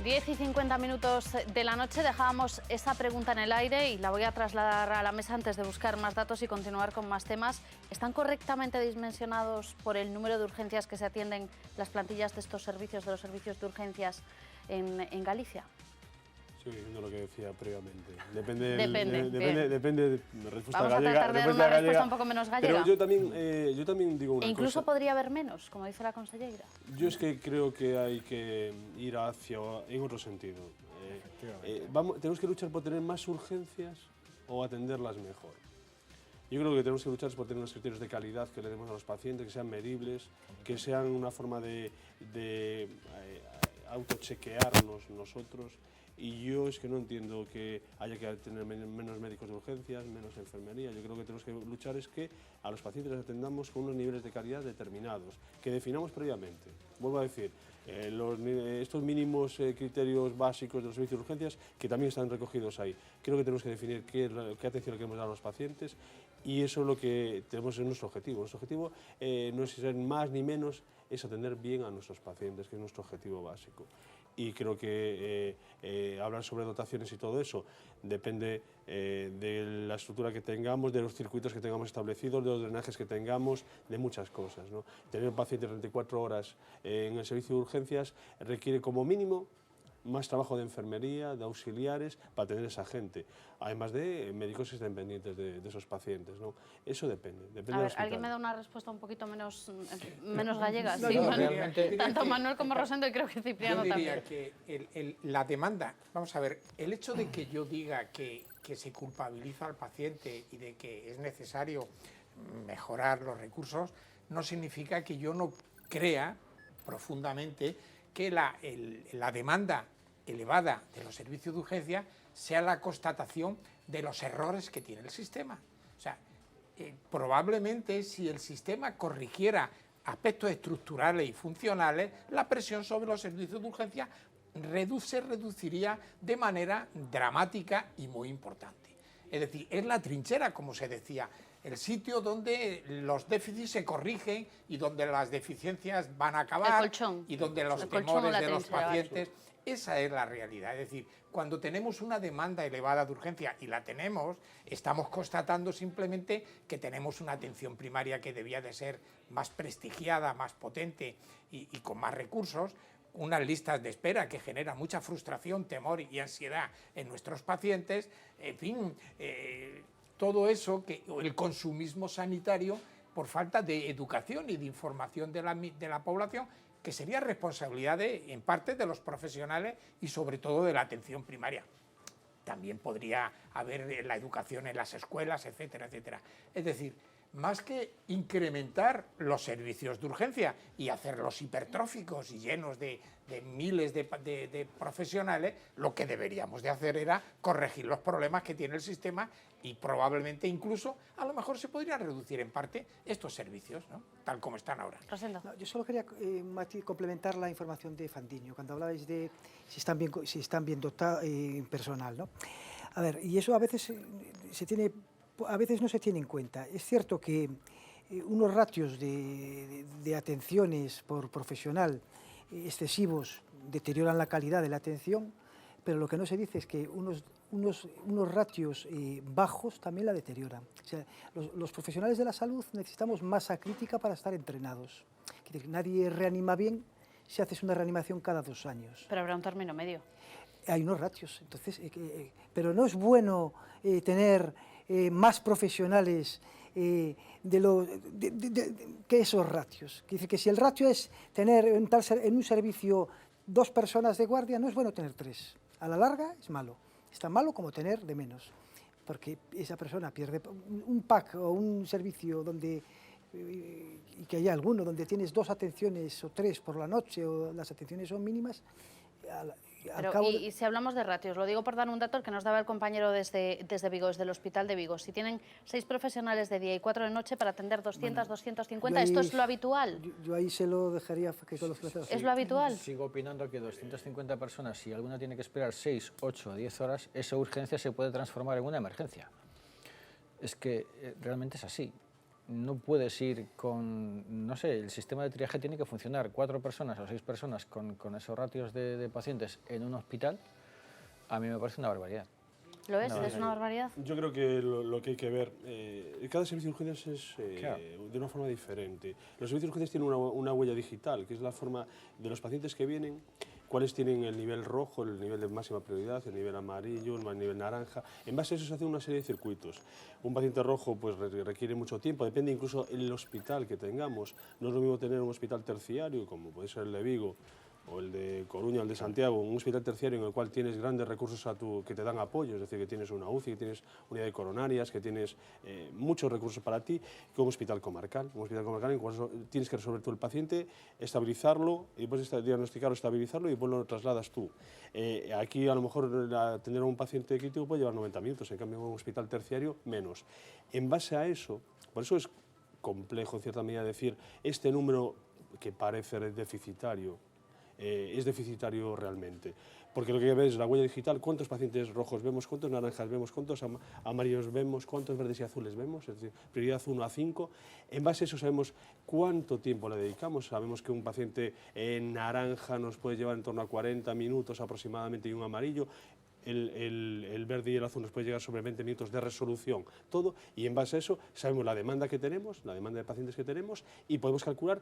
10:50 de la noche. Dejábamos esa pregunta en el aire y la voy a trasladar a la mesa antes de buscar más datos y continuar con más temas. ¿Están correctamente dimensionados por el número de urgencias que se atienden las plantillas de estos servicios, de los servicios de urgencias en Galicia? Sí, no lo que decía previamente. Depende de la respuesta Vamos gallega. a tratar de dar una respuesta un poco menos gallega. Pero yo también digo una cosa. Incluso podría haber menos, como dice la consellera. Yo es que creo que hay que ir en otro sentido. Tenemos que luchar por tener más urgencias o atenderlas mejor. Yo creo que tenemos que luchar por tener unos criterios de calidad que le demos a los pacientes, que sean medibles, que sean una forma de autochequearnos nosotros. Y yo es que no entiendo que haya que tener menos médicos de urgencias, menos enfermería. Yo creo que tenemos que luchar es que a los pacientes les atendamos con unos niveles de calidad determinados, que definamos previamente. Vuelvo a decir, estos mínimos criterios básicos de los servicios de urgencias, que también están recogidos ahí. Creo que tenemos que definir qué atención le queremos dar a los pacientes y eso es lo que tenemos en nuestro objetivo. Nuestro objetivo no es ser más ni menos, es atender bien a nuestros pacientes, que es nuestro objetivo básico. Y creo que hablar sobre dotaciones y todo eso depende de la estructura que tengamos, de los circuitos que tengamos establecidos, de los drenajes que tengamos, de muchas cosas, ¿no? Tener un paciente 34 horas en el servicio de urgencias requiere como mínimo más trabajo de enfermería, de auxiliares, para tener esa gente, además de médicos que estén pendientes de esos pacientes, ¿no? Eso depende A ver, ¿alguien me da una respuesta un poquito menos gallega? No, sí, no, realmente, tanto Manuel como Rosendo y creo que Cipriano yo diría también. que la demanda, vamos a ver, el hecho de que yo diga que se culpabiliza al paciente y de que es necesario mejorar los recursos, no significa que yo no crea profundamente que la demanda elevada de los servicios de urgencia sea la constatación de los errores que tiene el sistema. O sea, probablemente si el sistema corrigiera aspectos estructurales y funcionales, la presión sobre los servicios de urgencia se reduciría de manera dramática y muy importante. Es decir, es la trinchera, como se decía, el sitio donde los déficits se corrigen y donde las deficiencias van a acabar y donde los temores de los pacientes. Esa es la realidad. Es decir, cuando tenemos una demanda elevada de urgencia, y la tenemos, estamos constatando simplemente que tenemos una atención primaria que debía de ser más prestigiada, más potente y con más recursos, unas listas de espera que generan mucha frustración, temor y ansiedad en nuestros pacientes, en fin, todo eso, el consumismo sanitario por falta de educación y de información de la población, que sería responsabilidad en parte de los profesionales y sobre todo de la atención primaria. También podría haber la educación en las escuelas, etcétera, etcétera. Es decir, más que incrementar los servicios de urgencia y hacerlos hipertróficos y llenos de miles de profesionales, lo que deberíamos de hacer era corregir los problemas que tiene el sistema y probablemente incluso, a lo mejor se podrían reducir en parte estos servicios, ¿no? Tal como están ahora. No, yo solo quería complementar la información de Fandiño, cuando hablabais de si están bien dotados personal, ¿no? A ver, y eso a veces a veces no se tiene en cuenta. Es cierto que unos ratios de atenciones por profesional excesivos deterioran la calidad de la atención, pero lo que no se dice es que unos ratios bajos también la deterioran. O sea, los profesionales de la salud necesitamos masa crítica para estar entrenados. Es decir, nadie reanima bien si haces una reanimación cada 2 años. Pero habrá un término medio. Hay unos ratios, entonces, pero no es bueno tener más profesionales que esos ratios. Dice que si el ratio es tener en un servicio 2 personas de guardia, no es bueno tener 3. A la larga es malo. Es tan malo como tener de menos, porque esa persona pierde un PAC o un servicio donde y que haya alguno donde tienes 2 atenciones o 3 por la noche o las atenciones son mínimas. Y si hablamos de ratios, lo digo por dar un dato que nos daba el compañero desde Vigo, desde el Hospital de Vigo. Si tienen 6 profesionales de día y 4 de noche para atender 200, 250, ¿esto es lo habitual? Yo ahí se lo dejaría que con los profesores. ¿Es lo habitual? Sigo opinando que 250 personas, si alguna tiene que esperar 6, 8 o 10 horas, esa urgencia se puede transformar en una emergencia. Es que realmente es así. no puedes ir con, no sé, el sistema de triaje tiene que funcionar 4 personas o 6 personas con esos ratios de pacientes en un hospital, a mí me parece una barbaridad. ¿Lo es? ¿Es una barbaridad? Yo creo que lo que hay que ver, cada servicio de urgencias es Claro. de una forma diferente. Los servicios de urgencias tienen una huella digital, que es la forma de los pacientes que vienen, cuáles tienen el nivel rojo, el nivel de máxima prioridad, el nivel amarillo, el nivel naranja. En base a eso se hace una serie de circuitos. Un paciente rojo pues requiere mucho tiempo, depende incluso del hospital que tengamos. No es lo mismo tener un hospital terciario, como puede ser el de Vigo, o el de Coruña, o el de Santiago, un hospital terciario en el cual tienes grandes recursos que te dan apoyo, es decir, que tienes una UCI, que tienes unidad de coronarias, que tienes muchos recursos para ti, que un hospital comarcal. Un hospital comarcal en el cual tienes que resolver tú el paciente, estabilizarlo, y después diagnosticarlo, estabilizarlo y después lo trasladas tú. Aquí a lo mejor atender a un paciente crítico puede llevar 90 minutos, en cambio en un hospital terciario menos. En base a eso, por eso es complejo en cierta medida decir este número que parece deficitario, es deficitario realmente. Porque lo que hay que ver es la huella digital, cuántos pacientes rojos vemos, cuántos naranjas vemos, cuántos amarillos vemos, cuántos verdes y azules vemos, es decir, prioridad 1 a 5. En base a eso sabemos cuánto tiempo le dedicamos, sabemos que un paciente en naranja nos puede llevar en torno a 40 minutos aproximadamente y un amarillo. El verde y el azul nos puede llegar sobre 20 minutos de resolución, todo, y en base a eso sabemos la demanda que tenemos, la demanda de pacientes que tenemos, y podemos calcular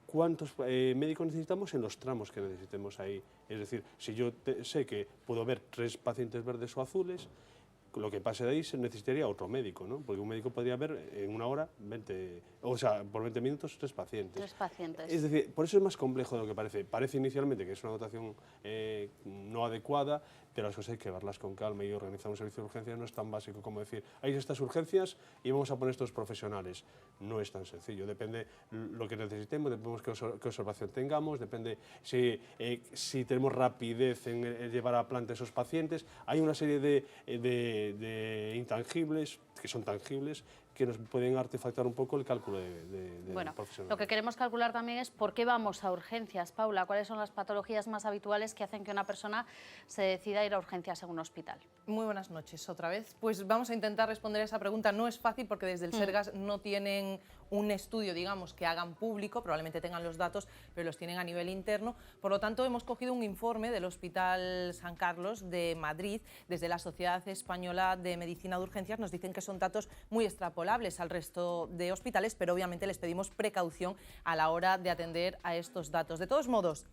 cuántos médicos necesitamos en los tramos que necesitemos ahí. Es decir, si yo sé que puedo ver 3 pacientes verdes o azules, lo que pase de ahí se necesitaría otro médico, ¿no? Porque un médico podría ver en una hora, por 20 minutos, 3 pacientes. 3 pacientes. Es decir, por eso es más complejo de lo que parece. Parece inicialmente que es una dotación no adecuada, pero las cosas hay que verlas con calma y organizar un servicio de urgencias no es tan básico como decir, hay estas urgencias y vamos a poner estos profesionales. No es tan sencillo, depende lo que necesitemos, depende qué observación tengamos, depende si tenemos rapidez en llevar a planta esos pacientes. Hay una serie de intangibles que son tangibles que nos pueden artefactar un poco el cálculo Bueno, profesional. lo que queremos calcular también es por qué vamos a urgencias. Paula, ¿cuáles son las patologías más habituales que hacen que una persona se decida ir a urgencias en un hospital? Muy buenas noches otra vez. Pues vamos a intentar responder a esa pregunta. No es fácil porque desde el Sergas no tienen un estudio, digamos, que hagan público, probablemente tengan los datos, pero los tienen a nivel interno. Por lo tanto, hemos cogido un informe del Hospital San Carlos de Madrid, desde la Sociedad Española de Medicina de Urgencias. Nos dicen que son datos muy extrapolables al resto de hospitales, pero obviamente les pedimos precaución a la hora de atender a estos datos. De todos modos,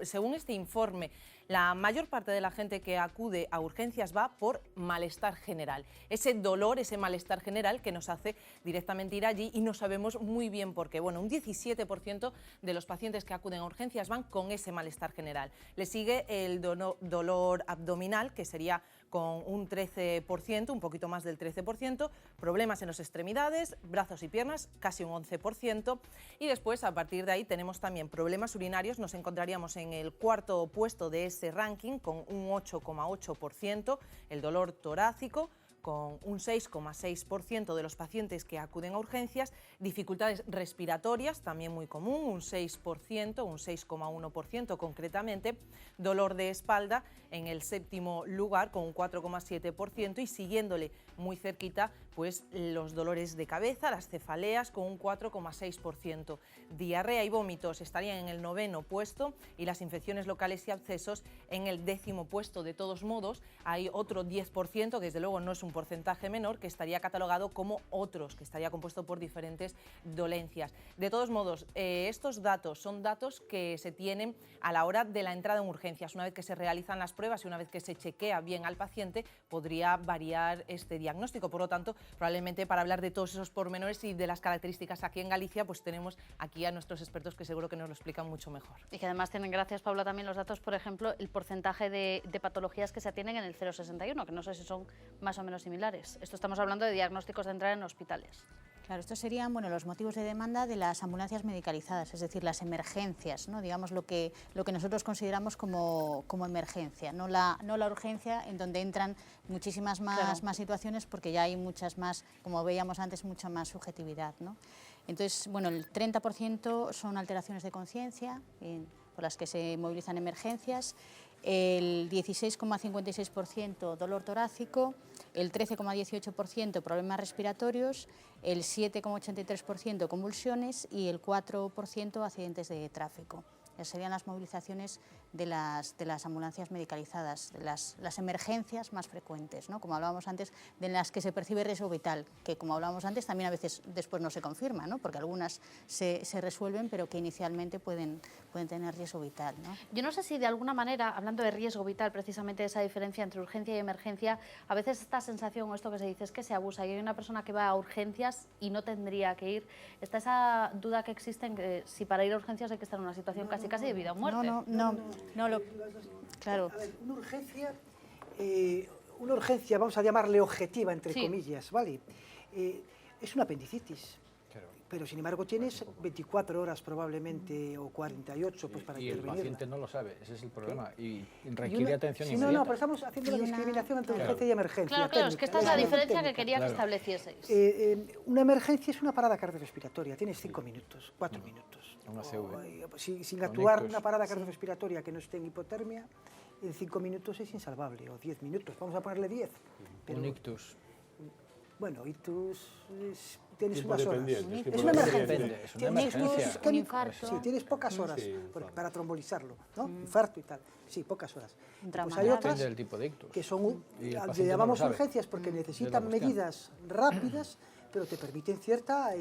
según este informe, la mayor parte de la gente que acude a urgencias va por malestar general. Ese dolor, ese malestar general que nos hace directamente ir allí y no sabemos muy bien por qué. Bueno, un 17% de los pacientes que acuden a urgencias van con ese malestar general. Le sigue el dolor abdominal, que sería con un 13%, un poquito más del 13%, problemas en las extremidades, brazos y piernas, casi un 11%, y después, a partir de ahí, tenemos también problemas urinarios. Nos encontraríamos en el 4.º puesto de ese ranking, con un 8,8%, el dolor torácico, con un 6,6% de los pacientes que acuden a urgencias, dificultades respiratorias, también muy común, un 6%, un 6,1% concretamente, dolor de espalda en el 7º lugar con un 4,7% y siguiéndole muy cerquita pues los dolores de cabeza, las cefaleas con un 4,6%. Diarrea y vómitos estarían en el 9º puesto y las infecciones locales y abscesos en el 10º puesto. De todos modos, hay otro 10%, que desde luego no es un porcentaje menor, que estaría catalogado como otros, que estaría compuesto por diferentes dolencias. De todos modos, estos datos son datos que se tienen a la hora de la entrada en urgencias. Una vez que se realizan las pruebas y una vez que se chequea bien al paciente, podría variar este diagnóstico. Por lo tanto, probablemente para hablar de todos esos pormenores y de las características aquí en Galicia, pues tenemos aquí a nuestros expertos que seguro que nos lo explican mucho mejor. Y que además tienen, gracias Paula, también los datos, por ejemplo, el porcentaje de patologías que se atienden en el 061, que no sé si son más o menos similares. Esto estamos hablando de diagnósticos de entrada en hospitales. Claro, estos serían los motivos de demanda de las ambulancias medicalizadas, es decir, las emergencias, ¿no? Digamos lo que nosotros consideramos como emergencia, no la urgencia, en donde entran muchísimas más situaciones, porque ya hay muchas más, como veíamos antes, mucha más subjetividad, ¿no? Entonces, bueno, el 30% son alteraciones de conciencia por las que se movilizan emergencias. el 16,56% dolor torácico, el 13,18% problemas respiratorios, el 7,83% convulsiones y el 4% accidentes de tráfico. Esas serían las movilizaciones de las ambulancias medicalizadas, de las emergencias más frecuentes, ¿no? Como hablábamos antes, de las que se percibe riesgo vital, que como hablábamos antes también a veces después no se confirma, ¿no? Porque algunas se resuelven, pero que inicialmente pueden tener riesgo vital, ¿no? Yo no sé si de alguna manera, hablando de riesgo vital, precisamente esa diferencia entre urgencia y emergencia, a veces esta sensación o esto que se dice es que se abusa y hay una persona que va a urgencias y no tendría que ir. Está esa duda que existe en que si para ir a urgencias hay que estar en una situación casi de vida o muerte. Claro. A ver, una urgencia, vamos a llamarle objetiva, entre Sí. comillas, ¿vale? Es una apendicitis. Claro. Pero sin embargo tienes 24 horas probablemente o 48 pues, para Y el intervenir. paciente no lo sabe, ese es el problema, y Y requiere una- atención sí, inmediata. No, pero estamos haciendo la discriminación entre Claro. urgencia y emergencia. Claro, es que esta es la técnica, diferencia que técnica. quería que Claro. establecieseis. Una emergencia es una parada cardiorrespiratoria, tienes 5 minutos, 4 minutos. Una CV. Sin Un actuar ictus. una parada cardiorrespiratoria que no esté en hipotermia, en 5 minutos es insalvable, o 10 minutos, vamos a ponerle 10. Pero, Un ictus. bueno, ictus tienes Tiempo unas horas. dependiente, Es una emergencia. Depende, es una Tienes emergencia. ictus, Un infarto. Sí, tienes pocas horas Sí, para trombolizarlo, ¿no? Infarto y tal. Sí, pocas horas. Un Pues trauma hay grave. otras Depende del tipo de ictus. que son, Y el le paciente no llamamos lo sabe. urgencias porque Es necesitan la cuestión. medidas rápidas, pero te permiten cierta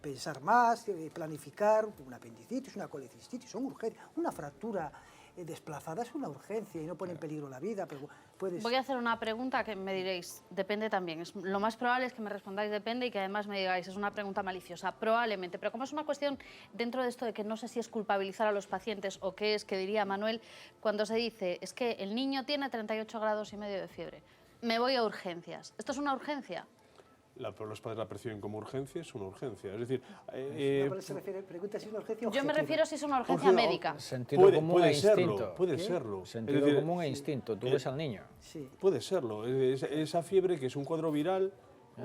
pensar más, planificar una apendicitis, una colecistitis, son urgencias. Una fractura desplazada es una urgencia y no pone en peligro la vida, pero puedes... Voy a hacer una pregunta que me diréis, depende también. Lo más probable es que me respondáis depende y que además me digáis, es una pregunta maliciosa, probablemente. Pero como es una cuestión dentro de esto de que no sé si es culpabilizar a los pacientes o qué es, que diría Manuel, cuando se dice, es que el niño tiene 38 grados y medio de fiebre, me voy a urgencias. ¿Esto es una urgencia? Los padres la perciben como urgencia, es una urgencia. Es decir, No, se refiere, pregunta si es una urgencia Yo me objetiva. refiero si es una urgencia Urgencia- médica. Sentido común e serlo, instinto. puede serlo. Sentido Es decir, común e instinto. Tú ves al niño. Sí. Puede serlo. Esa fiebre que es un cuadro viral,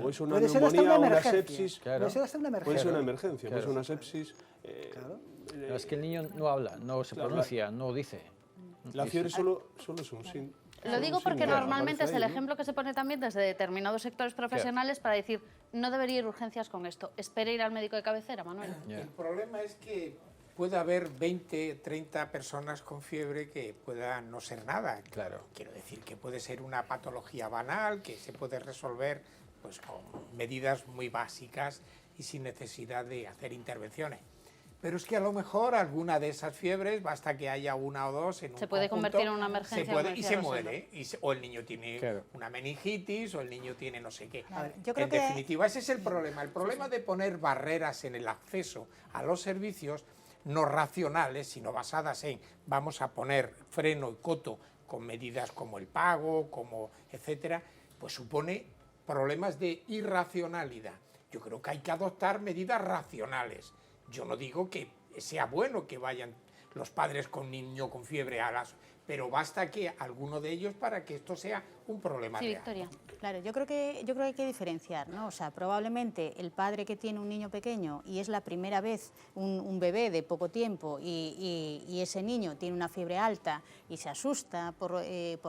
o es una Puede ser hasta neumonía, una una emergencia. sepsis. Claro. Puede ser hasta una emergencia. Puede ser una emergencia, puede ser Claro. una sepsis. Claro. Pero es que el niño no habla, no se Claro, pronuncia, no dice. La fiebre solo es un síntoma. Lo digo porque síntoma, normalmente es aparece el ahí, ¿no? ejemplo que se pone también desde determinados sectores profesionales para decir, no debería ir a urgencias con esto. Espere ir al médico de cabecera, Manuel. Ya. El problema es que puede haber 20, 30 personas con fiebre que puedan no ser nada. Claro. Quiero decir que puede ser una patología banal que se puede resolver pues, con medidas muy básicas y sin necesidad de hacer intervenciones. Pero es que a lo mejor alguna de esas fiebres, basta que haya una o dos en un Se puede conjunto, convertir en una emergencia, se puede, como y decía se Rosendo. muere. O el niño tiene Claro. una meningitis, o el niño tiene no sé qué. Claro, yo creo En que- definitiva, ese es el problema. El problema de poner barreras en el acceso a los servicios no racionales, sino basadas en vamos a poner freno y coto con medidas como el pago, como etcétera, pues supone problemas de irracionalidad. Yo creo que hay que adoptar medidas racionales. Yo no digo que sea bueno que vayan los padres con niño con fiebre a las... Pero basta que alguno de ellos para que esto sea un problema Sí, real. Victoria. Claro, yo creo que hay que diferenciar, ¿no? O sea, probablemente el padre que tiene un niño pequeño y es la primera vez un bebé de poco tiempo y ese niño tiene una fiebre alta y se asusta por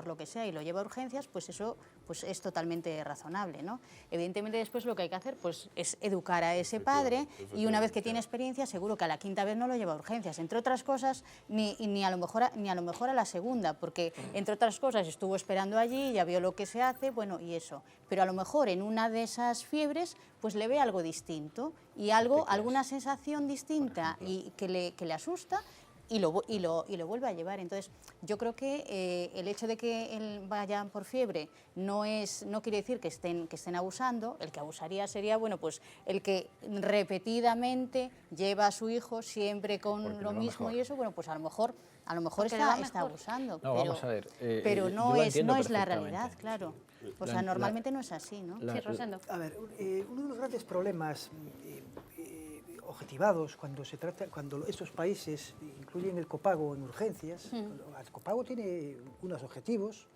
lo que sea y lo lleva a urgencias, pues eso pues es totalmente razonable, ¿no? Evidentemente después lo que hay que hacer pues es educar a ese padre y una vez que tiene experiencia seguro que a la quinta vez no lo lleva a urgencias, entre otras cosas ni a lo mejor a la segunda, porque entre otras cosas estuvo esperando allí, ya vio lo que se hace, bueno, y eso. Pero a lo mejor en una de esas fiebres pues le ve algo distinto y alguna sensación distinta y que le asusta y lo vuelve a llevar. Entonces, yo creo que el hecho de que vayan por fiebre no quiere decir que estén abusando. El que abusaría sería, bueno, pues el que repetidamente lleva a su hijo siempre con Porque lo le va mismo mejor. y eso, bueno, pues a lo mejor Porque le va está mejor. abusando. No, vamos a ver, pero yo no lo es entiendo la perfectamente. realidad, claro. O La- sea, normalmente no es así, ¿no? Sí, Rosendo. A ver, uno de los grandes problemas objetivados cuando estos países incluyen el copago en urgencias, el copago tiene unos objetivos,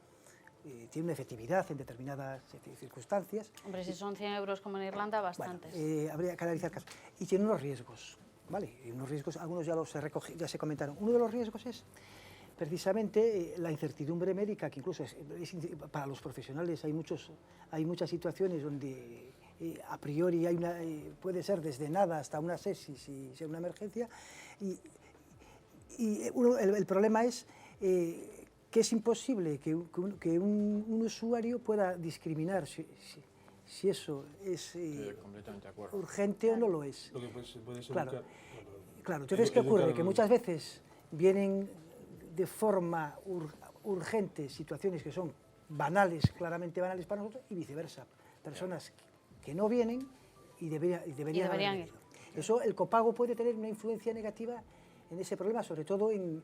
tiene una efectividad en determinadas circunstancias, Hombre, si son 100 euros como en Irlanda, bastantes. habría que analizar casos, y tiene unos riesgos, ¿vale? Y unos riesgos, algunos ya se comentaron. Uno de los riesgos es precisamente la incertidumbre médica, que incluso para los profesionales hay muchas situaciones donde a priori puede ser desde nada hasta una sepsis y sea una emergencia, el problema es que es imposible que un usuario pueda discriminar si eso es completamente de acuerdo. urgente o no lo es. Lo que puede ser Claro, entonces, ¿qué ocurre? Que muchas veces vienen de forma urgente situaciones que son banales, claramente banales para nosotros, y viceversa. Personas que no vienen y deberían haber venido. Eso, el copago puede tener una influencia negativa en ese problema, sobre todo en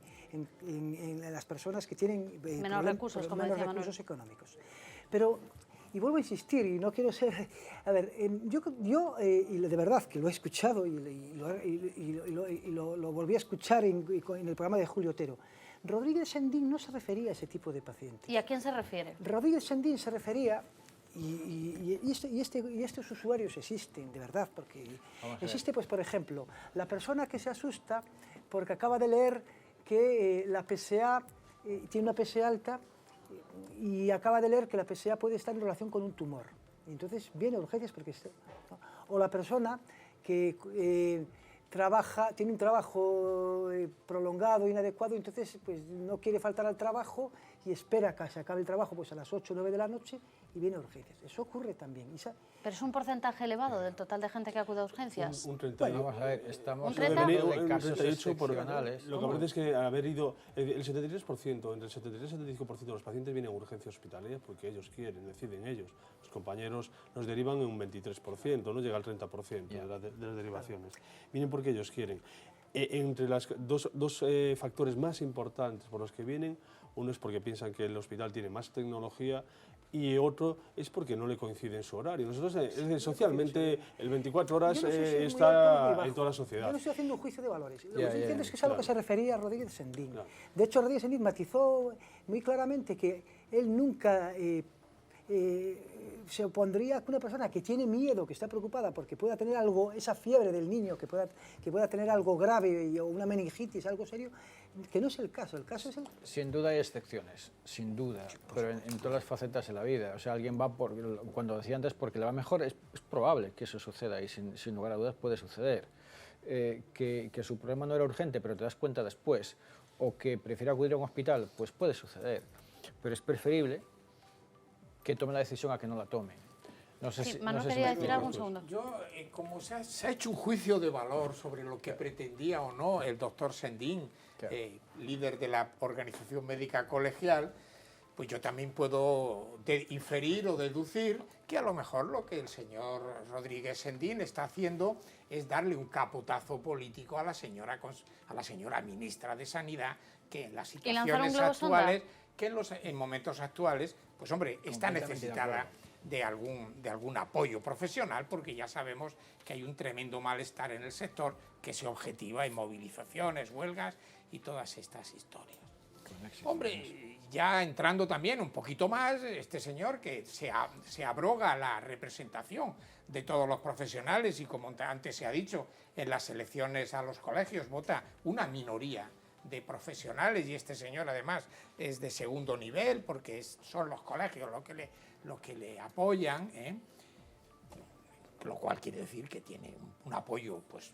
las personas que tienen menos recursos, como menos decía recursos económicos. Pero, y vuelvo a insistir, y no quiero ser... A ver, yo y de verdad que lo he escuchado y lo volví a escuchar en el programa de Julio Otero. Rodríguez Sendín no se refería a ese tipo de pacientes. ¿Y a quién se refiere? Rodríguez Sendín se refería, estos usuarios existen, de verdad, porque existe, pues, por ejemplo, la persona que se asusta porque acaba de leer que la PSA tiene una PSA alta y acaba de leer que la PSA puede estar en relación con un tumor. Y entonces viene a urgencias porque... ¿no? O la persona que tiene un trabajo prolongado, inadecuado, entonces pues, no quiere faltar al trabajo y espera a que se acabe el trabajo pues, a las 8 o 9 de la noche y viene a urgencias. Eso ocurre también. ¿Pero es un porcentaje elevado del total de gente que acude a urgencias? Un 38. Vamos a ver, estamos ¿Un hablando de Un casos 38 por excepcionales. Lo que aparece es que haber ido el 73%, entre el 73 y el 75% de los pacientes vienen a urgencia hospitalaria porque ellos quieren, deciden ellos. Los compañeros nos derivan en un 23%, no llega al 30% de las derivaciones. Vienen porque ellos quieren. Entre los dos factores más importantes por los que vienen, uno es porque piensan que el hospital tiene más tecnología y otro es porque no le coincide en su horario. Nosotros, socialmente, el 24 horas está en toda la sociedad. Yo no estoy haciendo un juicio de valores. Lo que estoy diciendo es que es a lo claro. que se refería a Rodríguez Sendín. Claro. De hecho, Rodríguez Sendín matizó muy claramente que él nunca se opondría a que una persona que tiene miedo, que está preocupada porque pueda tener algo, esa fiebre del niño, que pueda tener algo grave o una meningitis, algo serio, que no es el caso. El caso es el... Sin duda hay excepciones, sin duda, pero en todas las facetas de la vida. O sea, alguien va cuando decía antes, porque le va mejor, es probable que eso suceda y sin lugar a dudas puede suceder. Que su problema no era urgente, pero te das cuenta después, o que prefiere acudir a un hospital, pues puede suceder. Pero es preferible que tome la decisión a que no la tome. No sé Sí, si, Manu no sé si quería me decir explico. algo, un segundo. Yo, como se ha hecho un juicio de valor sobre lo que pretendía o no el doctor Sendín, Claro. líder de la Organización Médica Colegial, pues yo también puedo inferir o deducir que a lo mejor lo que el señor Rodríguez Sendín está haciendo es darle un capotazo político a la señora ministra de Sanidad, que en las situaciones actuales, que en momentos actuales, pues hombre, está necesitada de algún apoyo profesional, porque ya sabemos que hay un tremendo malestar en el sector que se objetiva en movilizaciones, huelgas y todas estas historias. Hombre, ya entrando también un poquito más, este señor que se abroga la representación de todos los profesionales y, como antes se ha dicho, en las elecciones a los colegios vota una minoría de profesionales, y este señor además es de segundo nivel porque son los colegios los que le apoyan, lo cual quiere decir que tiene un apoyo pues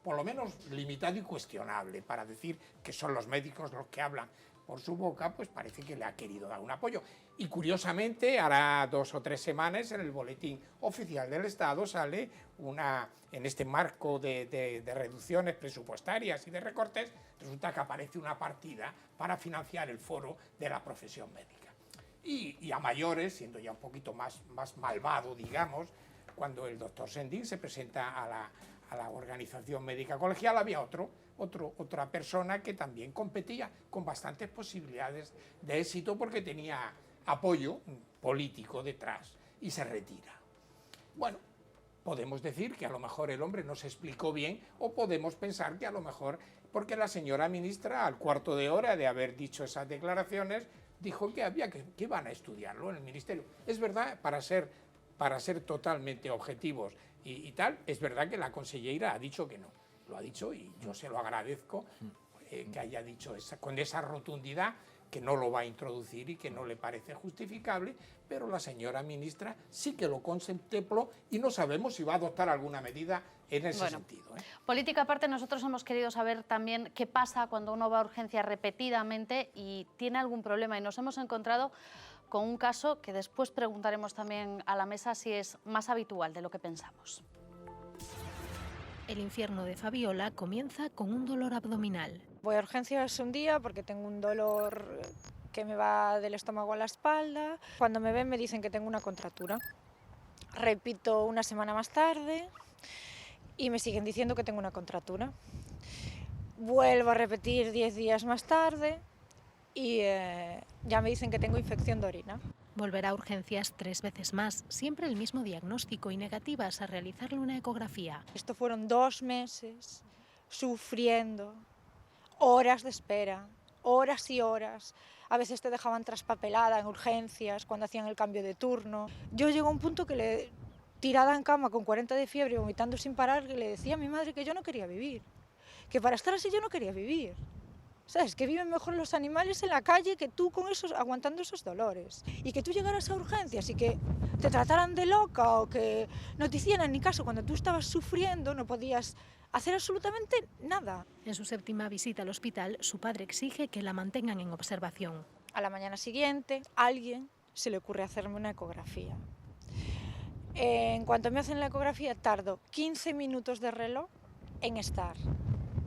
por lo menos limitado y cuestionable. Para decir que son los médicos los que hablan por su boca, pues parece que le ha querido dar un apoyo. Y curiosamente, hará 2 o 3 semanas en el Boletín Oficial del Estado sale en este marco de reducciones presupuestarias y de recortes, resulta que aparece una partida para financiar el foro de la profesión médica. Y a mayores, siendo ya un poquito más malvado, digamos, cuando el doctor Sendín se presenta a la Organización Médica Colegial, había otra persona que también competía con bastantes posibilidades de éxito porque tenía apoyo político detrás y se retira. Bueno, podemos decir que a lo mejor el hombre no se explicó bien, o podemos pensar que a lo mejor porque la señora ministra, al cuarto de hora de haber dicho esas declaraciones, dijo que iban a estudiarlo en el ministerio. Es verdad, para ser totalmente objetivos y tal, es verdad que la consellera ha dicho que no. Lo ha dicho y yo se lo agradezco. que haya dicho con esa rotundidad que no lo va a introducir y que no le parece justificable, pero la señora ministra sí que lo contempló y no sabemos si va a adoptar alguna medida en ese sentido. Política aparte, nosotros hemos querido saber también qué pasa cuando uno va a urgencias repetidamente y tiene algún problema, y nos hemos encontrado con un caso que después preguntaremos también a la mesa si es más habitual de lo que pensamos. El infierno de Fabiola comienza con un dolor abdominal. Voy a urgencias un día porque tengo un dolor que me va del estómago a la espalda. Cuando me ven me dicen que tengo una contractura. Repito una semana más tarde y me siguen diciendo que tengo una contractura. Vuelvo a repetir 10 días más tarde y ya me dicen que tengo infección de orina. Volverá a urgencias 3 veces más, siempre el mismo diagnóstico y negativas a realizarle una ecografía. Esto fueron 2 meses sufriendo, horas de espera, horas y horas. A veces te dejaban traspapelada en urgencias cuando hacían el cambio de turno. Yo llego a un punto que tirada en cama con 40 de fiebre y vomitando sin parar, que le decía a mi madre que yo no quería vivir, que para estar así yo no quería vivir. ¿Sabes? Que viven mejor los animales en la calle que tú con esos, aguantando esos dolores. Y que tú llegaras a urgencias y que te trataran de loca o que no te hicieran ni caso cuando tú estabas sufriendo, no podías hacer absolutamente nada. En su 7ª visita al hospital, su padre exige que la mantengan en observación. A la mañana siguiente, a alguien se le ocurre hacerme una ecografía. En cuanto me hacen la ecografía, tardo 15 minutos de reloj en estar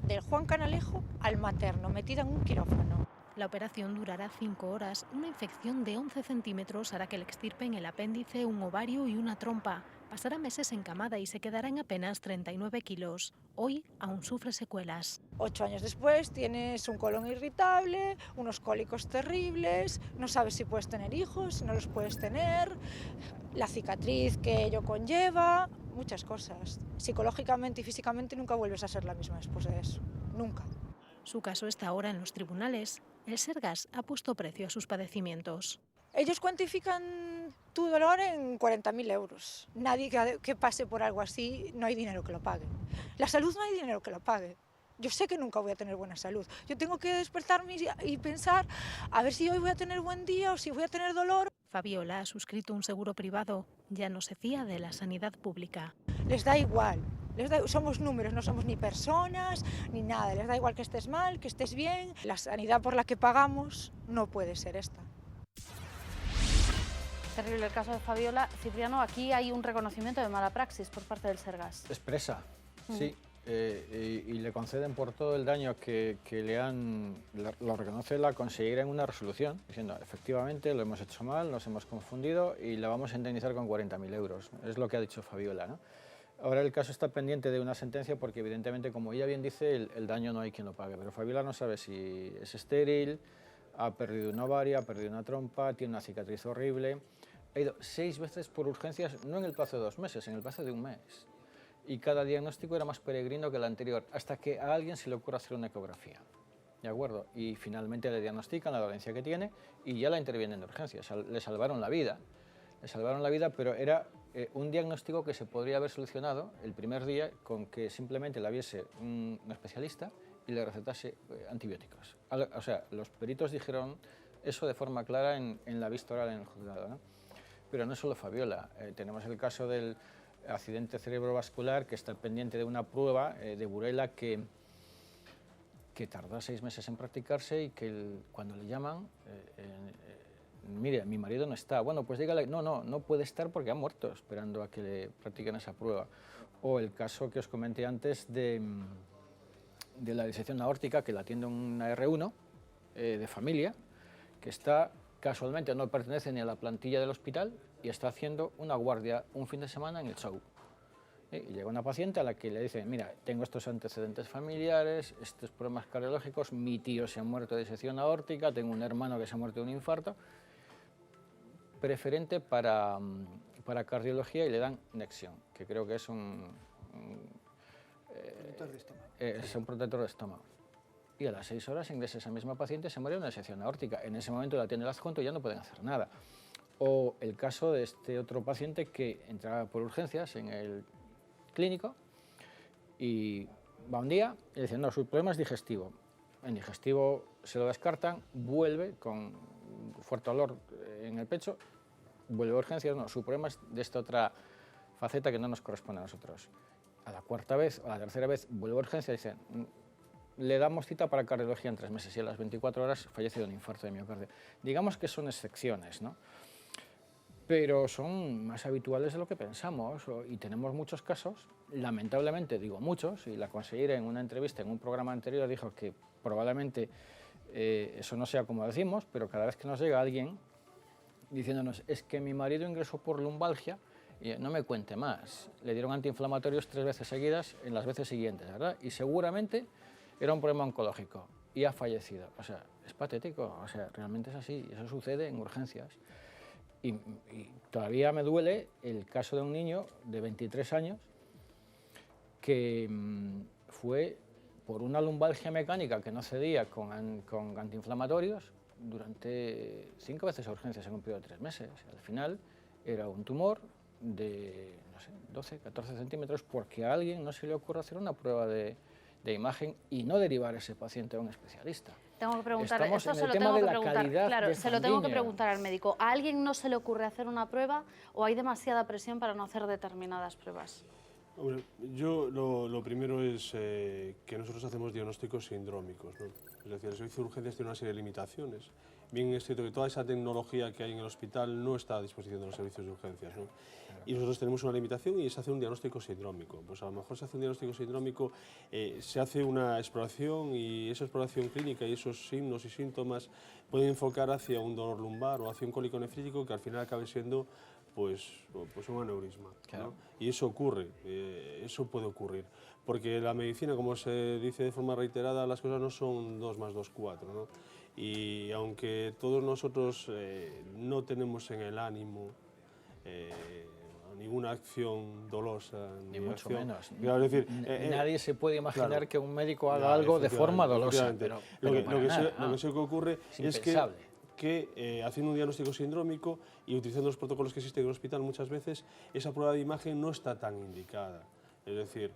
del Juan Canalejo al materno, metida en un quirófano. La operación durará 5 horas. Una infección de 11 centímetros hará que le extirpen el apéndice, un ovario y una trompa. Pasará meses encamada y se quedará en apenas 39 kilos. Hoy aún sufre secuelas. 8 años después tienes un colon irritable, unos cólicos terribles, no sabes si puedes tener hijos, si no los puedes tener, la cicatriz que ello conlleva, muchas cosas. Psicológicamente y físicamente nunca vuelves a ser la misma después de eso, nunca. Su caso está ahora en los tribunales. El Sergas ha puesto precio a sus padecimientos. Ellos cuantifican tu dolor en 40.000 euros. Nadie que pase por algo así, no hay dinero que lo pague. La salud no hay dinero que lo pague. Yo sé que nunca voy a tener buena salud. Yo tengo que despertarme y pensar a ver si hoy voy a tener buen día o si voy a tener dolor. Fabiola ha suscrito un seguro privado. Ya no se fía de la sanidad pública. Les da igual. Somos números, no somos ni personas ni nada. Les da igual que estés mal, que estés bien. La sanidad por la que pagamos no puede ser esta. Terrible el caso de Fabiola. Cipriano, aquí hay un reconocimiento de mala praxis por parte del Sergas. Expresa, sí. Y le conceden por todo el daño que lo reconoce la consejera en una resolución, diciendo, efectivamente, lo hemos hecho mal, nos hemos confundido y la vamos a indemnizar con 40.000 euros. Es lo que ha dicho Fabiola, ¿no? Ahora el caso está pendiente de una sentencia porque, evidentemente, como ella bien dice, el daño no hay quien lo pague. Pero Fabiola no sabe si es estéril, ha perdido un ovario, ha perdido una trompa, tiene una cicatriz horrible. Ha ido 6 veces por urgencias, no en el plazo de 2 meses, en el plazo de 1 mes. Y cada diagnóstico era más peregrino que el anterior, hasta que a alguien se le ocurre hacer una ecografía. ¿De acuerdo? Y finalmente le diagnostican la dolencia que tiene y ya la intervienen de urgencias. Le salvaron la vida. Le salvaron la vida, pero era un diagnóstico que se podría haber solucionado el primer día con que simplemente la viese un especialista y le recetase antibióticos. O sea, los peritos dijeron eso de forma clara en la vista oral en el juzgado, ¿no? Pero no solo Fabiola, tenemos el caso del accidente cerebrovascular que está pendiente de una prueba de Burela que tardó 6 meses en practicarse y que cuando le llaman, mire, mi marido no está, bueno, pues dígale, no puede estar porque ha muerto esperando a que le practiquen esa prueba. O el caso que os comenté antes de la disección aórtica, que la atiende una R1 de familia, que está casualmente no pertenece ni a la plantilla del hospital y está haciendo una guardia un fin de semana en el show. Y llega una paciente a la que le dice, mira, tengo estos antecedentes familiares, estos problemas cardiológicos, mi tío se ha muerto de disección aórtica, tengo un hermano que se ha muerto de un infarto, preferente para cardiología y le dan Nexium, que creo que es un protector de estómago. Y a las 6 horas ingresa esa misma paciente, se muere de una disección aórtica. En ese momento la atiende el adjunto y ya no pueden hacer nada. O el caso de este otro paciente que entra por urgencias en el clínico y va un día y dice, no, su problema es digestivo. en digestivo se lo descartan, vuelve con fuerte dolor en el pecho, vuelve a urgencias, no, su problema es de esta otra faceta que no nos corresponde a nosotros. A la cuarta vez o a la tercera vez vuelve a urgencias y dicen, le damos cita para cardiología en 3 meses y a las 24 horas fallece de un infarto de miocardio. Digamos que son excepciones, ¿no? Pero son más habituales de lo que pensamos y tenemos muchos casos, lamentablemente digo muchos, y la consejera en una entrevista en un programa anterior dijo que probablemente eso no sea como decimos, pero cada vez que nos llega alguien diciéndonos es que mi marido ingresó por lumbalgia y no me cuente más, le dieron antiinflamatorios 3 veces seguidas en las veces siguientes, ¿verdad? Y seguramente era un problema oncológico y ha fallecido. O sea, es patético, o sea, realmente es así, eso sucede en urgencias. Y todavía me duele el caso de un niño de 23 años que fue por una lumbalgia mecánica que no cedía con antiinflamatorios durante 5 veces a urgencias en un periodo de 3 meses. Al final era un tumor de, no sé, 12, 14 centímetros porque a alguien no se le ocurre hacer una prueba de imagen y no derivar a ese paciente a un especialista. Tengo que preguntar, Estamos esto en se el lo tema tengo de que la preguntar, calidad claro, de se lo tengo que Fandiño. preguntar al médico. ¿A alguien no se le ocurre hacer una prueba o hay demasiada presión para no hacer determinadas pruebas? Hombre, yo lo primero es que nosotros hacemos diagnósticos sindrómicos, ¿no? Es decir, el servicio de urgencias tiene una serie de limitaciones. Bien es cierto que toda esa tecnología que hay en el hospital no está a disposición de los servicios de urgencias, ¿no? Y nosotros tenemos una limitación y es hacer un diagnóstico sindrómico. Pues a lo mejor se hace un diagnóstico sindrómico, se hace una exploración y esa exploración clínica y esos signos y síntomas pueden enfocar hacia un dolor lumbar o hacia un cólico nefrítico que al final acabe siendo pues un aneurisma, Claro. ¿no? Y eso ocurre, eso puede ocurrir, porque la medicina, como se dice de forma reiterada, las cosas no son 2 más 2, 4, ¿no? Y aunque todos nosotros no tenemos en el ánimo ninguna acción dolosa, Ni mucho acción, menos. claro, es decir, Nadie se puede imaginar claro. que un médico haga Ya, algo de forma dolosa. efectivamente. Pero Lo para que nada, sí que ocurre es impensable. que haciendo un diagnóstico sindrómico y utilizando los protocolos que existen en el hospital muchas veces, esa prueba de imagen no está tan indicada. Es decir,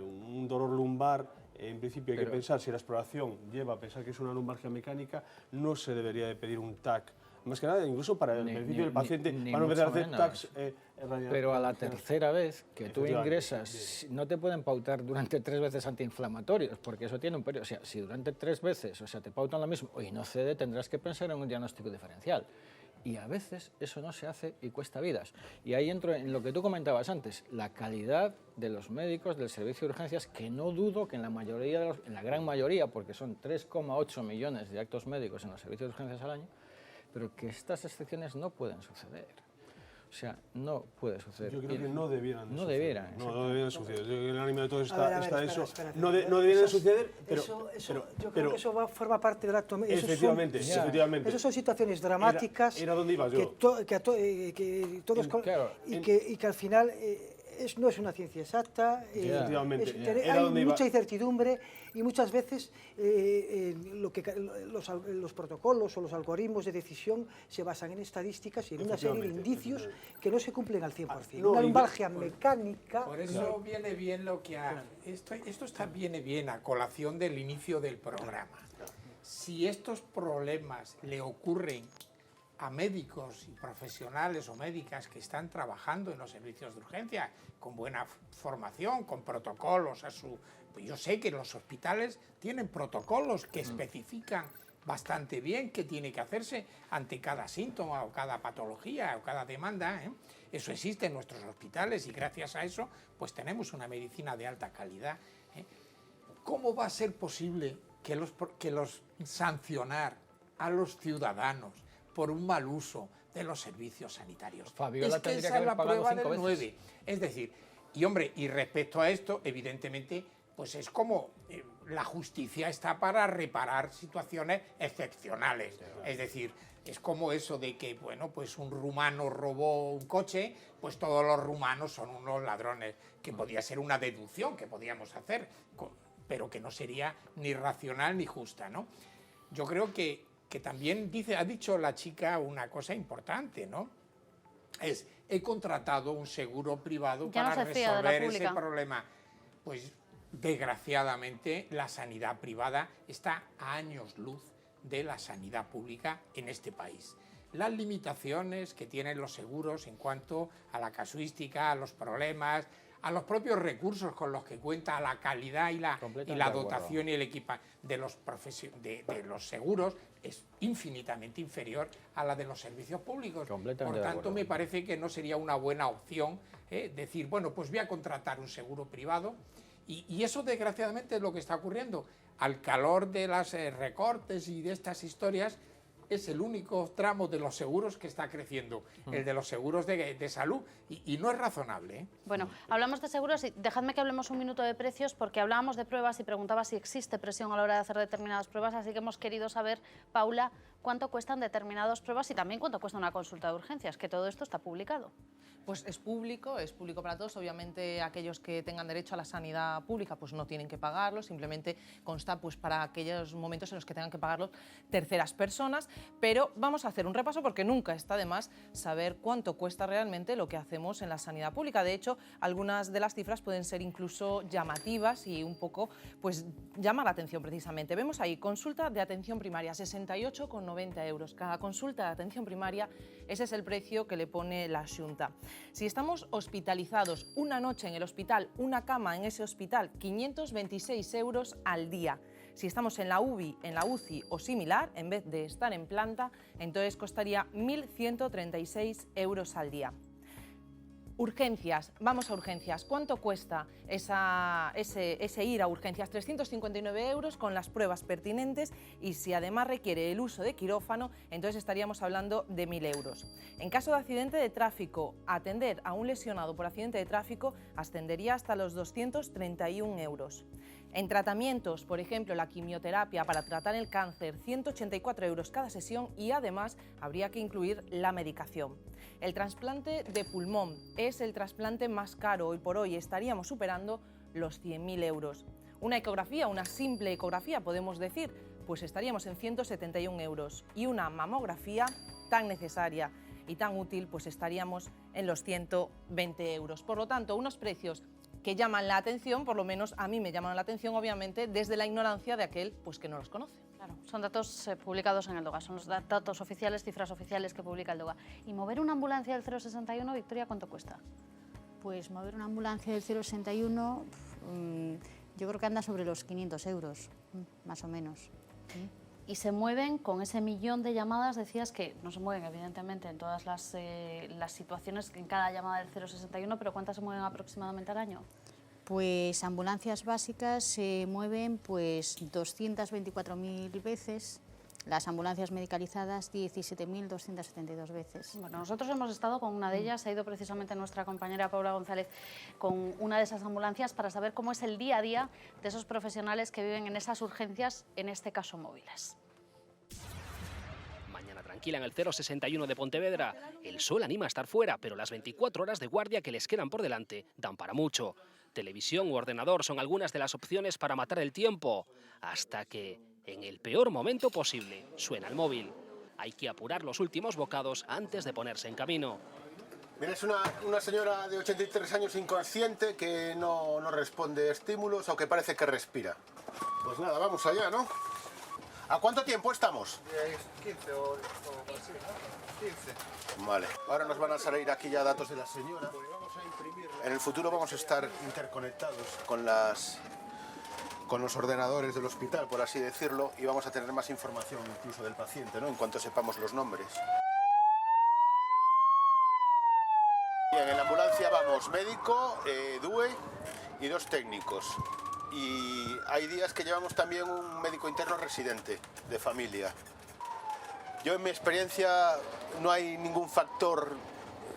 un dolor lumbar, en principio hay que pensar, si la exploración lleva a pensar que es una lumbalgia mecánica, no se debería de pedir un TAC. Más que nada, incluso para el beneficio del paciente, para no empezar a hacer TACs. Pero a la tercera vez que tú ingresas, no te pueden pautar durante 3 veces antiinflamatorios, porque eso tiene un periodo. O sea, si durante 3 veces, o sea, te pautan lo mismo y no cede, tendrás que pensar en un diagnóstico diferencial. Y a veces eso no se hace y cuesta vidas. Y ahí entro en lo que tú comentabas antes, la calidad de los médicos del servicio de urgencias, que no dudo que en la gran mayoría, porque son 3,8 millones de actos médicos en los servicios de urgencias al año, pero que estas excepciones no pueden suceder. O sea, no puede suceder. Yo creo que no debieran No suceder. debieran. No debieran suceder. Yo creo que en el ánimo de todos A ver, está espera, eso. espera. No debieran suceder, pero... Yo creo que eso forma parte del acto. Efectivamente, efectivamente. Esas son situaciones dramáticas Era donde iba yo. que todos... Claro, y que al final no es una ciencia exacta. Efectivamente, era hay donde iba. mucha incertidumbre y muchas veces los protocolos o los algoritmos de decisión se basan en estadísticas y en una serie de indicios que no se cumplen al 100%. no, Una y- lumbalgia mecánica... Por eso viene bien lo que ha... Esto viene bien a colación del inicio del programa. Si estos problemas le ocurren a médicos y profesionales o médicas que están trabajando en los servicios de urgencia con buena formación, con protocolos pues yo sé que los hospitales tienen protocolos que especifican bastante bien qué tiene que hacerse ante cada síntoma o cada patología o cada demanda, ¿eh? Eso existe en nuestros hospitales y gracias a eso pues tenemos una medicina de alta calidad, ¿eh? ¿Cómo va a ser posible que los sancionar a los ciudadanos por un mal uso de los servicios sanitarios? Fabiola Es que tendría esa que es la haber pagado prueba 5 del veces. 9. Es decir, y respecto a esto, evidentemente, pues es como la justicia está para reparar situaciones excepcionales. Es decir, es como eso de que, bueno, pues un rumano robó un coche, pues todos los rumanos son unos ladrones, que podía ser una deducción que podíamos hacer, pero que no sería ni racional ni justa, ¿no? Yo creo que también ha dicho la chica una cosa importante, ¿no? He contratado un seguro privado Ya no para se fía de la resolver ese pública. problema. Pues desgraciadamente, la sanidad privada está a años luz de la sanidad pública en este país. Las limitaciones que tienen los seguros en cuanto a la casuística, a los problemas, a los propios recursos con los que cuenta, a la calidad y la dotación y el equipamiento de los seguros es infinitamente inferior a la de los servicios públicos. Por tanto, me parece que no sería una buena opción decir, bueno, pues voy a contratar un seguro privado y eso desgraciadamente es lo que está ocurriendo. Al calor de los recortes y de estas historias, es el único tramo de los seguros que está creciendo, el de los seguros de salud, y no es razonable, ¿eh? Bueno, hablamos de seguros y dejadme que hablemos un minuto de precios, porque hablábamos de pruebas y preguntaba si existe presión a la hora de hacer determinadas pruebas, así que hemos querido saber, Paula, cuánto cuestan determinadas pruebas y también cuánto cuesta una consulta de urgencias, que todo esto está publicado. Pues es público para todos. Obviamente aquellos que tengan derecho a la sanidad pública pues no tienen que pagarlo, simplemente consta pues para aquellos momentos en los que tengan que pagarlo terceras personas, pero vamos a hacer un repaso porque nunca está de más saber cuánto cuesta realmente lo que hacemos en la sanidad pública. De hecho, algunas de las cifras pueden ser incluso llamativas y un poco pues llama la atención precisamente. Vemos ahí consulta de atención primaria, 68,90 euros. Cada consulta de atención primaria, ese es el precio que le pone la Xunta. Si estamos hospitalizados una noche en el hospital, una cama en ese hospital, 526 euros al día. Si estamos en la UCI o similar, en vez de estar en planta, entonces costaría 1.136 euros al día. Urgencias, vamos a urgencias. ¿Cuánto cuesta ese ir a urgencias? 359 euros con las pruebas pertinentes y si además requiere el uso de quirófano, entonces estaríamos hablando de 1.000 euros. En caso de accidente de tráfico, atender a un lesionado por accidente de tráfico ascendería hasta los 231 euros. En tratamientos, por ejemplo, la quimioterapia para tratar el cáncer, 184 euros cada sesión y además habría que incluir la medicación. El trasplante de pulmón es el trasplante más caro. Hoy por hoy estaríamos superando los 100.000 euros. Una ecografía, una simple ecografía, podemos decir, pues estaríamos en 171 euros. Y una mamografía tan necesaria y tan útil, pues estaríamos en los 120 euros. Por lo tanto, unos precios que llaman la atención, por lo menos a mí me llaman la atención, obviamente, desde la ignorancia de aquel pues, que no los conoce. Claro, son datos publicados en el DOGA, son los datos oficiales, cifras oficiales que publica el DOGA. ¿Y mover una ambulancia del 061, Victoria, cuánto cuesta? Pues mover una ambulancia del 061, yo creo que anda sobre los 500 euros, más o menos. Y se mueven con ese millón de llamadas, decías que no se mueven evidentemente en todas las situaciones, en cada llamada del 061, pero ¿cuántas se mueven aproximadamente al año? Pues ambulancias básicas se mueven pues 224.000 veces, las ambulancias medicalizadas 17.272 veces. Bueno, nosotros hemos estado con una de ellas, ha ido precisamente nuestra compañera Paula González con una de esas ambulancias para saber cómo es el día a día de esos profesionales que viven en esas urgencias, en este caso móviles. Mañana tranquila en el 061 de Pontevedra. El sol anima a estar fuera, pero las 24 horas de guardia que les quedan por delante dan para mucho. Televisión u ordenador son algunas de las opciones para matar el tiempo, hasta que, en el peor momento posible, suena el móvil. Hay que apurar los últimos bocados antes de ponerse en camino. Mira, es una señora de 83 años inconsciente que no responde estímulos, aunque parece que respira. Pues nada, vamos allá, ¿no? ¿A cuánto tiempo estamos? 15 o así, ¿no? 15. Vale, ahora nos van a salir aquí ya datos de la señora. En el futuro vamos a estar interconectados con los ordenadores del hospital, por así decirlo, y vamos a tener más información incluso del paciente, ¿no? En cuanto sepamos los nombres. Bien, en la ambulancia vamos médico, DUE y 2 técnicos. Y hay días que llevamos también un médico interno residente de familia. Yo en mi experiencia no hay ningún factor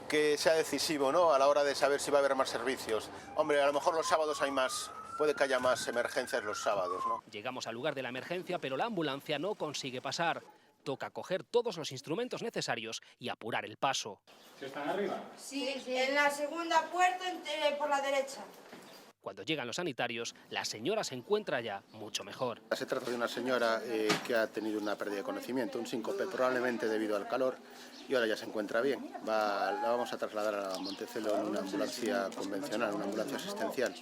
que sea decisivo, ¿no? A la hora de saber si va a haber más servicios. Hombre, a lo mejor los sábados hay más, puede que haya más emergencias los sábados, ¿no? Llegamos al lugar de la emergencia, pero la ambulancia no consigue pasar. Toca coger todos los instrumentos necesarios y apurar el paso. ¿Sí están arriba? Sí, en la segunda puerta por la derecha. Cuando llegan los sanitarios, la señora se encuentra ya mucho mejor. Se trata de una señora que ha tenido una pérdida de conocimiento, un síncope, probablemente debido al calor, y ahora ya se encuentra bien. La vamos a trasladar a Montecelo en una ambulancia convencional, una ambulancia asistencial,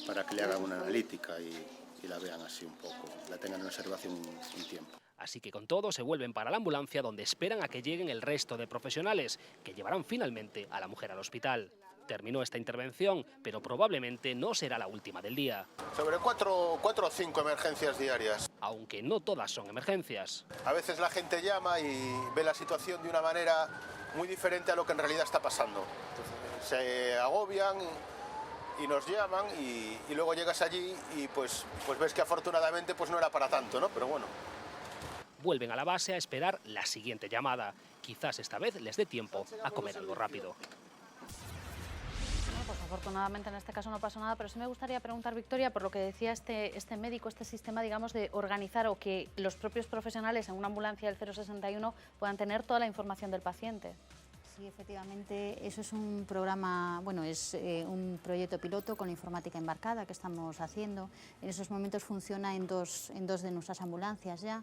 para que le hagan una analítica y la vean así un poco, la tengan en observación un tiempo. Así que con todo se vuelven para la ambulancia, donde esperan a que lleguen el resto de profesionales, que llevarán finalmente a la mujer al hospital. Terminó esta intervención, pero probablemente no será la última del día. Sobre 4 o 5 emergencias diarias. Aunque no todas son emergencias. A veces la gente llama y ve la situación de una manera muy diferente a lo que en realidad está pasando. Entonces, se agobian y nos llaman y luego llegas allí y pues ves que afortunadamente pues no era para tanto, ¿no? Pero bueno. Vuelven a la base a esperar la siguiente llamada. Quizás esta vez les dé tiempo a comer algo rápido. Pues afortunadamente en este caso no pasó nada, pero sí me gustaría preguntar, Victoria, por lo que decía este médico, este sistema, digamos, de organizar o que los propios profesionales en una ambulancia del 061 puedan tener toda la información del paciente. Sí, efectivamente, eso es un programa, bueno, es un proyecto piloto con la informática embarcada que estamos haciendo. En esos momentos funciona en dos de nuestras ambulancias ya.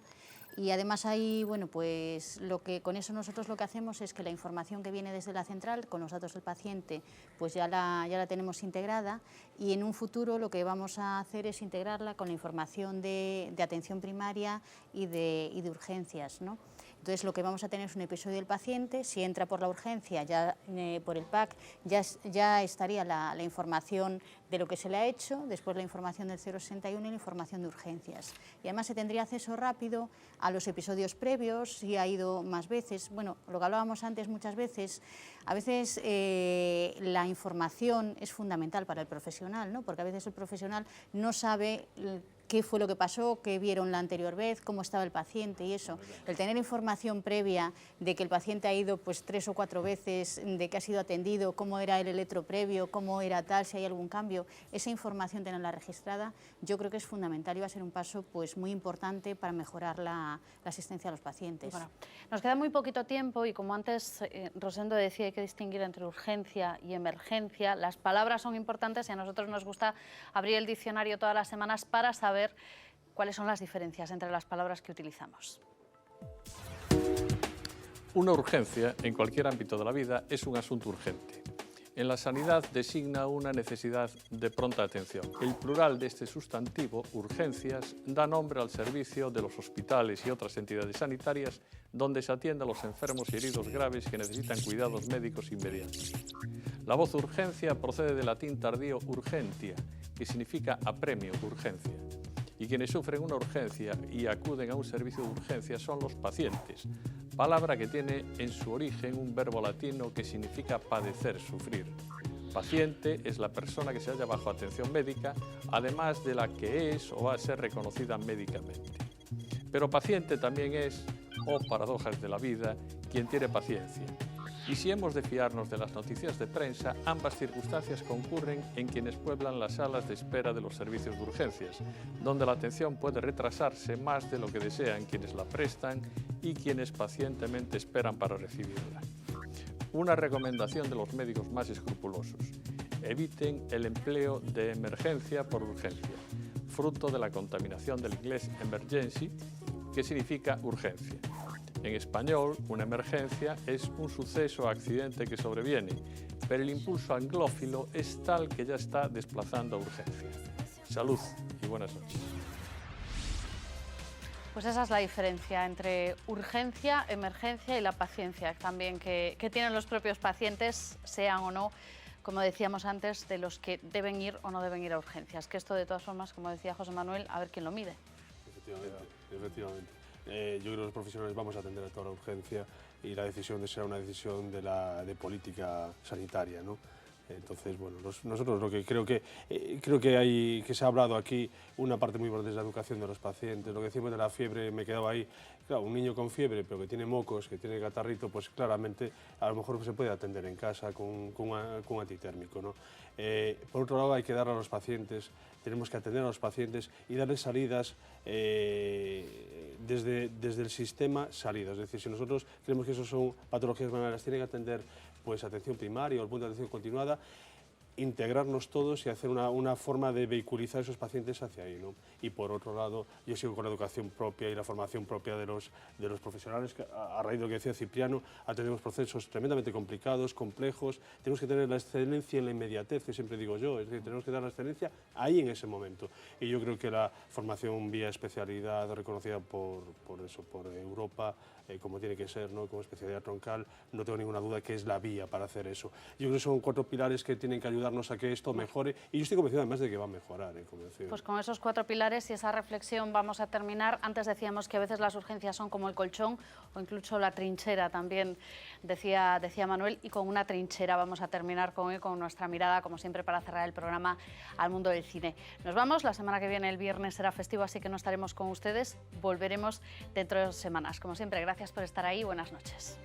Y además ahí, bueno, pues con eso nosotros lo que hacemos es que la información que viene desde la central, con los datos del paciente, pues ya la tenemos integrada, y en un futuro lo que vamos a hacer es integrarla con la información de atención primaria y de urgencias, ¿no? Entonces lo que vamos a tener es un episodio del paciente. Si entra por la urgencia, ya por el PAC, ya estaría la información de lo que se le ha hecho, después la información del 061 y la información de urgencias. Y además se tendría acceso rápido a los episodios previos, si ha ido más veces. Bueno, lo que hablábamos antes muchas veces, a veces la información es fundamental para el profesional, ¿no? Porque a veces el profesional no sabe qué fue lo que pasó, qué vieron la anterior vez, cómo estaba el paciente y eso. El tener información previa de que el paciente ha ido pues 3 o 4 veces, de que ha sido atendido, cómo era el electro previo, cómo era tal, si hay algún cambio, esa información tenerla registrada, yo creo que es fundamental y va a ser un paso pues muy importante para mejorar la asistencia a los pacientes. Bueno, nos queda muy poquito tiempo y como antes Rosendo decía, hay que distinguir entre urgencia y emergencia. Las palabras son importantes y a nosotros nos gusta abrir el diccionario todas las semanas para saber cuáles son las diferencias entre las palabras que utilizamos. Una urgencia, en cualquier ámbito de la vida, es un asunto urgente. En la sanidad designa una necesidad de pronta atención. El plural de este sustantivo, urgencias, da nombre al servicio de los hospitales y otras entidades sanitarias donde se atiende a los enfermos y heridos graves que necesitan cuidados médicos inmediatos. La voz urgencia procede del latín tardío urgentia, que significa apremio, urgencia. Y quienes sufren una urgencia y acuden a un servicio de urgencia son los pacientes, palabra que tiene en su origen un verbo latino que significa padecer, sufrir. Paciente es la persona que se halla bajo atención médica, además de la que es o va a ser reconocida médicamente. Pero paciente también es, paradojas de la vida, quien tiene paciencia. Y si hemos de fiarnos de las noticias de prensa, ambas circunstancias concurren en quienes pueblan las salas de espera de los servicios de urgencias, donde la atención puede retrasarse más de lo que desean quienes la prestan y quienes pacientemente esperan para recibirla. Una recomendación de los médicos más escrupulosos: eviten el empleo de emergencia por urgencia, fruto de la contaminación del inglés emergency, que significa urgencia. En español, una emergencia es un suceso o accidente que sobreviene, pero el impulso anglófilo es tal que ya está desplazando a urgencia. Salud y buenas noches. Pues esa es la diferencia entre urgencia, emergencia y la paciencia también que tienen los propios pacientes, sean o no, como decíamos antes, de los que deben ir o no deben ir a urgencias. Que esto, de todas formas, como decía José Manuel, a ver quién lo mide. Efectivamente. Yo creo que los profesionales vamos a atender a toda la urgencia y la decisión será una decisión de política sanitaria, ¿no? Entonces, bueno, nosotros lo que creo que se ha hablado aquí, una parte muy importante es la educación de los pacientes. Lo que decimos de la fiebre, me quedaba ahí, claro, un niño con fiebre, pero que tiene mocos, que tiene catarrito, pues claramente a lo mejor se puede atender en casa con un antitérmico, ¿no? Por otro lado, hay que dar a los pacientes, tenemos que atender a los pacientes y darles salidas desde el sistema salidas. Es decir, si nosotros creemos que eso son patologías banales, tiene que atender pues atención primaria o el punto de atención continuada integrarnos todos y hacer una forma de vehiculizar a esos pacientes hacia ahí, ¿no? Y por otro lado, yo sigo con la educación propia y la formación propia de los profesionales, que a raíz de lo que decía Cipriano, tenemos procesos tremendamente complicados, complejos, tenemos que tener la excelencia en la inmediatez, que siempre digo yo, es decir, tenemos que dar la excelencia ahí en ese momento. Y yo creo que la formación vía especialidad reconocida por Europa, como tiene que ser, ¿no? Como especialidad troncal, no tengo ninguna duda que es la vía para hacer eso. Yo creo que son 4 pilares que tienen que ayudarnos a que esto mejore, y yo estoy convencido además de que va a mejorar. Pues con esos 4 pilares y esa reflexión vamos a terminar. Antes decíamos que a veces las urgencias son como el colchón o incluso la trinchera, también decía Manuel, y con una trinchera vamos a terminar con nuestra mirada, como siempre, para cerrar el programa al mundo del cine. Nos vamos, la semana que viene, el viernes, será festivo, así que no estaremos con ustedes, volveremos dentro de 2 semanas. Como siempre, gracias por estar ahí, buenas noches.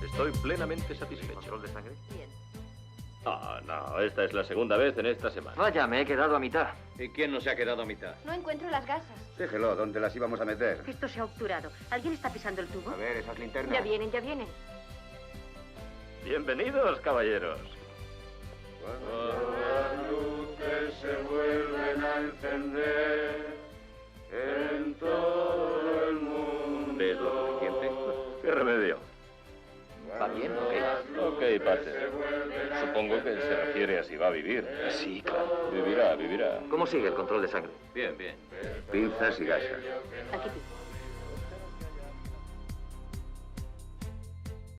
Estoy plenamente satisfecho. ¿Control de sangre? Bien. Ah, no, esta es la segunda vez en esta semana. Vaya, me he quedado a mitad. ¿Y quién no se ha quedado a mitad? No encuentro las gasas. Déjelo, ¿dónde las íbamos a meter? Esto se ha obturado. ¿Alguien está pisando el tubo? A ver, esas linternas. Ya vienen, ya vienen. Bienvenidos, caballeros. Cuando las luces se vuelven a encender en todo el mundo. ¿Ves lo suficiente? ¿Qué remedio? ¿Va bien? Ok, Pater. Supongo que se refiere a si va a vivir. Sí, claro. Vivirá. ¿Cómo sigue el control de sangre? Bien, bien. Pinzas y gasas. Aquí.